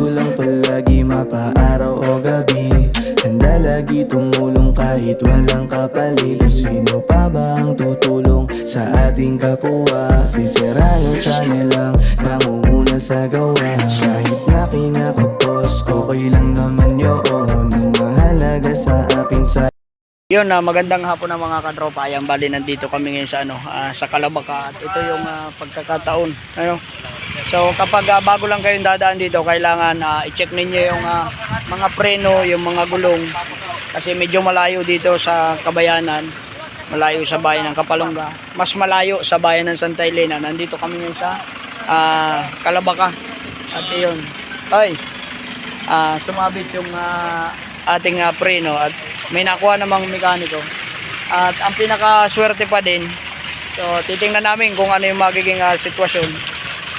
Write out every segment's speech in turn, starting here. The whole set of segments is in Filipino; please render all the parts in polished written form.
lang palagi, mapaaraw o gabi. Handa lagi tumulong kahit walang kapalit. Sino pa ba ang tutulong sa ating kapwa? Si Serrano Channel lang nangunguna sa gawa. Kahit na kinakapos, okay lang naman yun. Ang mahalaga sa akin sa Yun, magandang hapon ng mga katropa. Ayan, bali nandito kami ngayon sa sa Calabaka at ito yung pagkakataon. So kapag bago lang kayong dadaan dito, kailangan i-check ninyo yung mga preno, yung mga gulong kasi medyo malayo dito sa Kabayanan, malayo sa bayan ng Kapalonga, mas malayo sa bayan ng Santa Elena. Nandito kami ngayon sa Calabaka at yun, sumabit yung ating preno at may nakuha namang mekaniko at ang pinakaswerte pa din. So titingnan namin kung ano yung magiging sitwasyon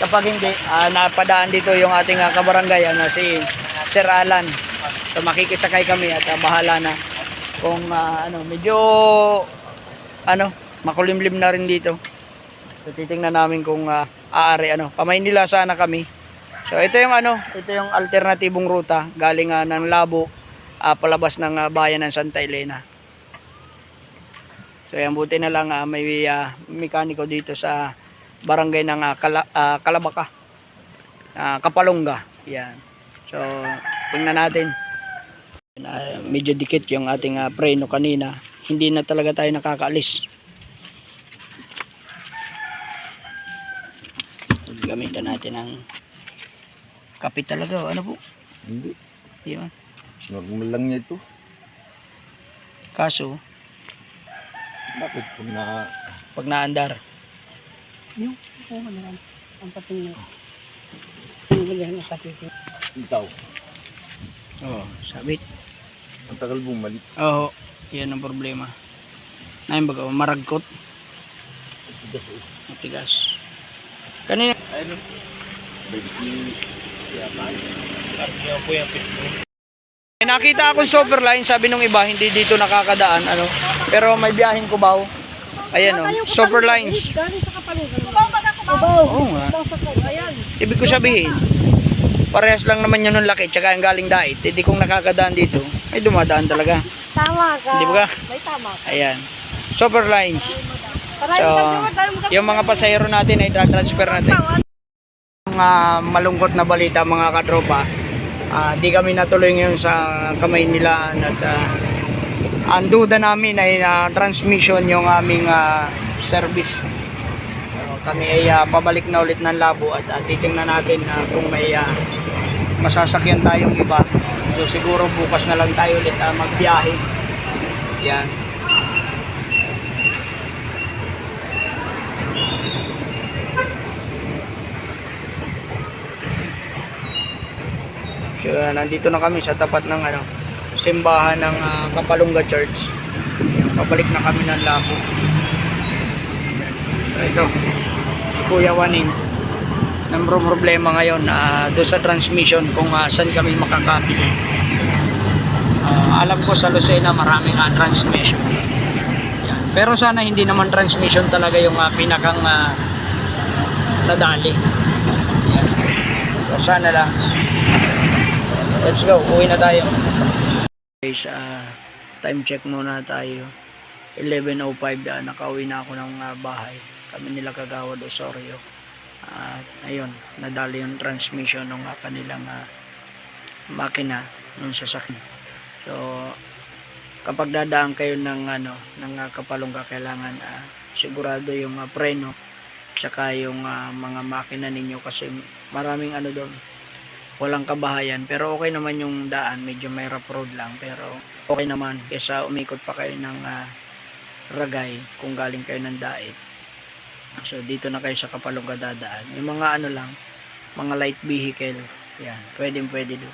kapag hindi napadaan dito yung ating kabarangay na si Sir Alan. So makikisakay kami at bahala na kung medyo makulimlim na rin dito. So titingnan namin kung aari pa-Maynila sana kami. So ito yung ito yung alternatibong ruta galing ng Labo palabas ng bayan ng Santa Elena. So yan, buti na lang may mekaniko dito sa barangay ng Calabaka, Kapalonga. Yan. So tingnan natin. Medyo dikit yung ating preno kanina. Hindi na talaga tayo nakakaalis. Gamitan natin ng kapit talaga. Ano po? Hindi. Di ba? Normal lang niya ito. Kaso, Bakit pag naandar, yung ang pating na nilagyan na sa pipi. itaw? sabit. Ang tagal bumalik. Yan ang problema. Ngayon baga, maragkot. Matigas. Kanina. Ayun. Baby. Nakita akong super line, sabi nung iba, hindi dito nakakadaan, pero may biyaheng Cubao. Ayan super lines. Galing sa Kapalonga. Oo nga. Ibig ko sabihin, parehas lang naman yun ng laki, tsaka yung galing Dait. Hindi kong nakakadaan dito, ay dumadaan talaga. Tama ka. Hindi ba? May tama ka. Ayan. Super lines. So, yung mga pasahero natin ay transfer natin. Mga malungkot na balita mga katropa. Di kami natuloy ngayon sa Kamaynilaan at ang duda namin ay transmission yung aming service. Kami ay pabalik na ulit ng Labo at titingnan natin kung may masasakyan tayong iba. So siguro bukas na lang tayo ulit magbiyahe. Yan. So, nandito na kami sa tapat ng simbahan ng Kapalonga Church. Pabalik na kami ng Labo. So, ito si Kuya Wanin. Namrong problema ngayon doon sa transmission kung saan kami makakabili. Alam ko sa Lucena maraming transmission. Yan. Pero sana hindi naman transmission talaga yung pinakang nadali. Yan. So, sana lang. Let's go, uwi na tayo. Guys, time check muna tayo. 11:05, nakauwi na ako ng bahay. Kami nila Kagawad Osorio. Ayun, nadali yung transmission ng kanilang makina ng sasakyan. So, kapag dadaan kayo ng Kapalonga, kailangan sigurado yung preno tsaka yung mga makina ninyo kasi maraming doon. Walang kabahayan, pero okay naman yung daan, medyo may rough road lang, pero okay naman kaysa umikot pa kayo ng Ragay kung galing kayo ng Dait. So dito na kayo sa Kapalonga dadaan. Yung mga lang, mga light vehicle, yan, pwede do.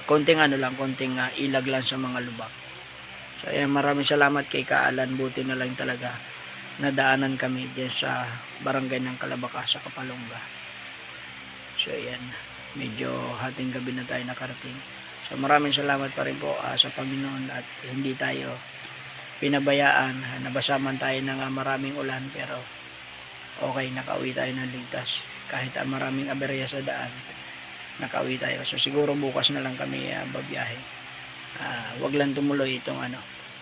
Konting konting ilag lang sa mga lubak. So ayan, maraming salamat kay Kaalan, buti na lang talaga nadaanan kami dyan sa barangay ng Calabaka sa Kapalonga. So ayan, medyo hating gabi na tayo nakarating. So maraming salamat pa rin po sa Panginoon at hindi tayo pinabayaan. Nabasa man tayo ng maraming ulan pero okay, nakauwi tayo ng ligtas kahit maraming aberya sa daan. nakauwi tayo. So siguro bukas na lang kami babiyahe. Wag lang tumuloy itong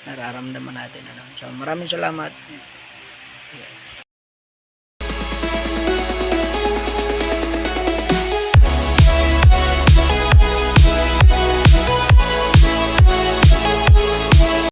nararamdaman natin. So maraming salamat.